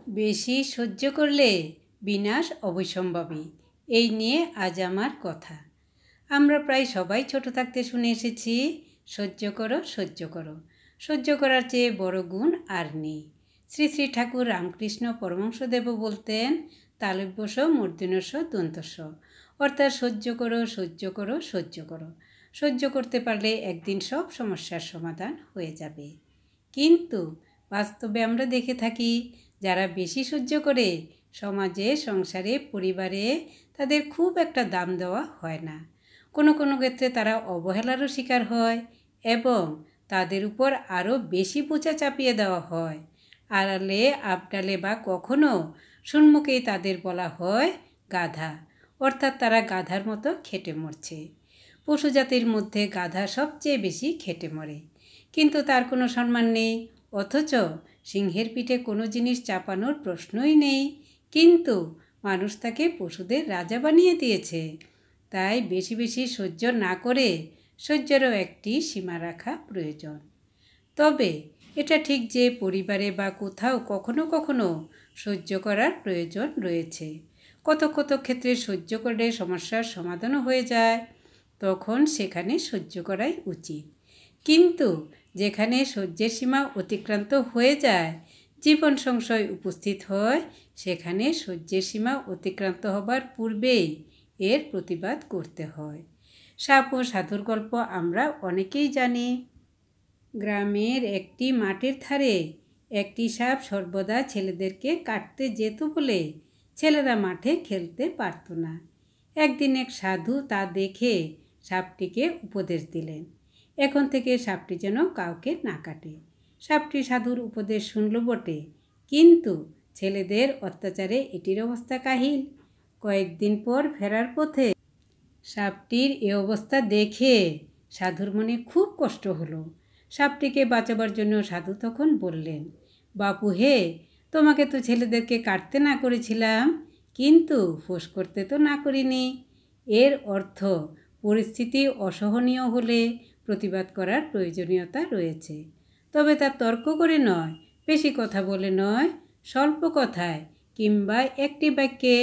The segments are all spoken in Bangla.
বেশি সহ্য করলে বিনাশ অবশ্যম্ভাবী, এই নিয়ে আজ আমার কথা। আমরা প্রায় সবাই ছোট থাকতে শুনে এসেছি, সহ্য করো সহ্য করো, সহ্য করার চেয়ে বড় গুণ আর নেই। শ্রী শ্রী ঠাকুর রামকৃষ্ণ পরমহংসদেবও বলতেন তালব্যস মূর্ধন্যস্ব দন্তস্ব, অর্থাৎ সহ্য করো সহ্য করো সহ্য করো। সহ্য করতে পারলে একদিন সব সমস্যার সমাধান হয়ে যাবে। কিন্তু বাস্তবে আমরা দেখে থাকি যারা বেশি সহ্য করে সমাজে, সংসারে, পরিবারে তাদের খুব একটা দাম দেওয়া হয় না। কোনো কোনো ক্ষেত্রে তারা অবহেলারও শিকার হয় এবং তাদের উপর আরও বেশি বোঝা চাপিয়ে দেওয়া হয়। আড়ালে আবডালে বা কখনো সম্মুখেই তাদের বলা হয় গাধা, অর্থাৎ তারা গাধার মতো খেটে মরছে। পশু জাতির মধ্যে গাধা সবচেয়ে বেশি খেটে মরে, কিন্তু তার কোনো সম্মান নেই। অথচ সিংহের পিঠে কোনো জিনিস চাপানোর প্রশ্নই নেই, কিন্তু মানুষ তাকে পশুদের রাজা বানিয়ে দিয়েছে। তাই বেশি বেশি সহ্য না করে সহ্যেরও একটি সীমা রাখা প্রয়োজন। তবে এটা ঠিক যে পরিবারে বা কোথাও কখনো কখনো সহ্য করার প্রয়োজন রয়েছে। কত কত ক্ষেত্রে সহ্য করলে সমস্যার সমাধানও হয়ে যায়, তখন সেখানে সহ্য করাই উচিত। কিন্তু যেখানে সহ্যের সীমা অতিক্রান্ত হয়ে যায়, জীবন সংশয় উপস্থিত হয়, সেখানে সহ্যের সীমা অতিক্রান্ত হবার পূর্বেই এর প্রতিবাদ করতে হয়। সাপ ও সাধুর গল্প আমরা অনেকেই জানি। গ্রামের একটি মাঠের ধারে একটি সাপ সর্বদা ছেলেদেরকে কাটতে যেত বলে ছেলেরা মাঠে খেলতে পারত না। একদিন এক সাধু তা দেখে সাপটিকে উপদেশ দিলেন, এখন থেকে সাপটি যেন কাউকে না কাটে। সাপটি সাধুর উপদেশ শুনল বটে, কিন্তু ছেলেদের অত্যাচারে এটির অবস্থা কাহিল। কয়েকদিন পর ফেরার পথে সাপটির এ অবস্থা দেখে সাধুর মনে খুব কষ্ট হলো। সাপটিকে বাঁচাবার জন্য সাধু তখন বললেন, বাপু হে, তোমাকে তো ছেলেদেরকে কাটতে না করেছিলাম, কিন্তু ফোঁস করতে তো না করিনি। এর অর্থ পরিস্থিতি অসহনীয় হলে প্রতিবাদ করার প্রয়োজনীয়তা রয়েছে, তবে তা তর্ক করে নয়, বেশি কথা বলে নয়, স্বল্প কথায় কিংবা একটি বাক্যে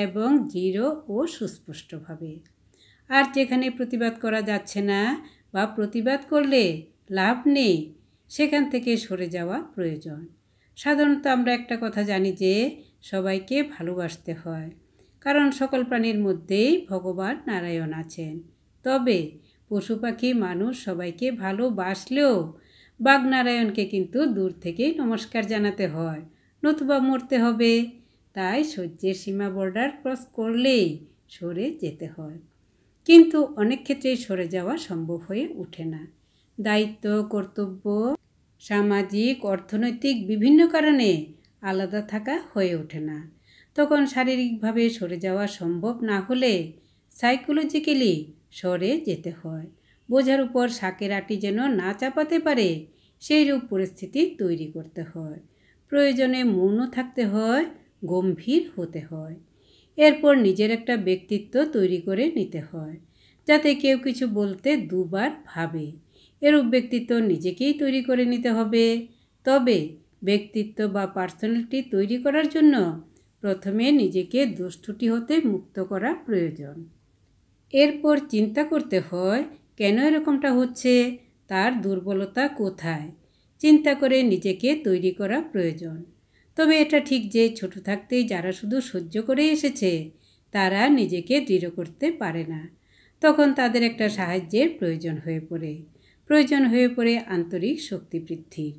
এবং দৃঢ় ও সুস্পষ্টভাবে। আর যেখানে প্রতিবাদ করা যাচ্ছে না বা প্রতিবাদ করলে লাভ নেই, সেখান থেকে সরে যাওয়া প্রয়োজন। সাধারণত আমরা একটা কথা জানি যে সবাইকে ভালোবাসতে হয়, কারণ সকল প্রাণীর মধ্যেই ভগবান নারায়ণ আছেন। তবে পশু পাখি মানুষ সবাইকে ভালোবাসলেও বাগনারায়ণকে কিন্তু দূর থেকেই নমস্কার জানাতে হয়, নতুবা মরতে হবে। তাই সহ্যের সীমা বর্ডার ক্রস করলেই সরে যেতে হয়, কিন্তু অনেক ক্ষেত্রেই সরে যাওয়া সম্ভব হয়ে ওঠে না। দায়িত্ব, কর্তব্য, সামাজিক, অর্থনৈতিক বিভিন্ন কারণে আলাদা থাকা হয়ে ওঠে না। তখন শারীরিকভাবে সরে যাওয়া সম্ভব না হলে সাইকোলজিক্যালি সরে যেতে হয়। বোঝার উপর শাকের আটি যেন না চাপাতে পারে, সেই রূপ পরিস্থিতি তৈরি করতে হয়। প্রয়োজনে মৌন থাকতে হয়, গম্ভীর হতে হয়। এরপর নিজের একটা ব্যক্তিত্ব তৈরি করে নিতে হয়, যাতে কেউ কিছু বলতে দুবার ভাবে। এরূপ ব্যক্তিত্ব নিজেকেই তৈরি করে নিতে হবে। তবে ব্যক্তিত্ব বা পার্সোনালিটি তৈরি করার জন্য প্রথমে নিজেকে দোষ ত্রুটি হতে মুক্ত করা প্রয়োজন। এরপর চিন্তা করতে হয় কেন এরকমটা হচ্ছে, তার দুর্বলতা কোথায়, চিন্তা করে নিজেকে তৈরি করা প্রয়োজন। তবে এটা ঠিক যে ছোট থাকতেই যারা শুধু সহ্য করে এসেছে তারা নিজেকে দৃঢ় করতে পারে না। তখন তাদের একটা সাহায্যের প্রয়োজন হয়ে পড়ে আন্তরিক শক্তি বৃদ্ধির।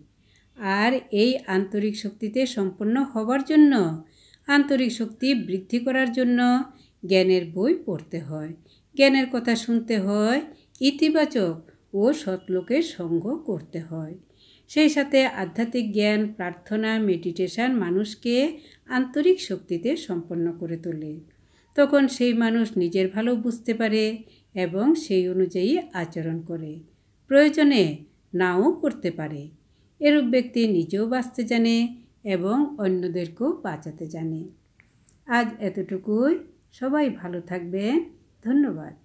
আর এই আন্তরিক শক্তিতে সম্পন্ন হবার জন্য, আন্তরিক শক্তি বৃদ্ধি করার জন্য জ্ঞানের বই পড়তে হয়, জ্ঞানের কথা শুনতে হয়, ইতিবাচক ও সৎলোকের সঙ্গ করতে হয়। সেই সাথে আধ্যাত্মিক জ্ঞান, প্রার্থনা, মেডিটেশন মানুষকে আন্তরিক শক্তিতে সম্পন্ন করে তোলে। তখন সেই মানুষ নিজের ভালো বুঝতে পারে এবং সেই অনুযায়ী আচরণ করে, প্রয়োজনে নাও করতে পারে। এরূপ ব্যক্তি নিজেও বাঁচতে জানে এবং অন্যদেরকেও বাঁচাতে জানে। আজ এতটুকুই। সবাই ভালো থাকবেন। ধন্যবাদ।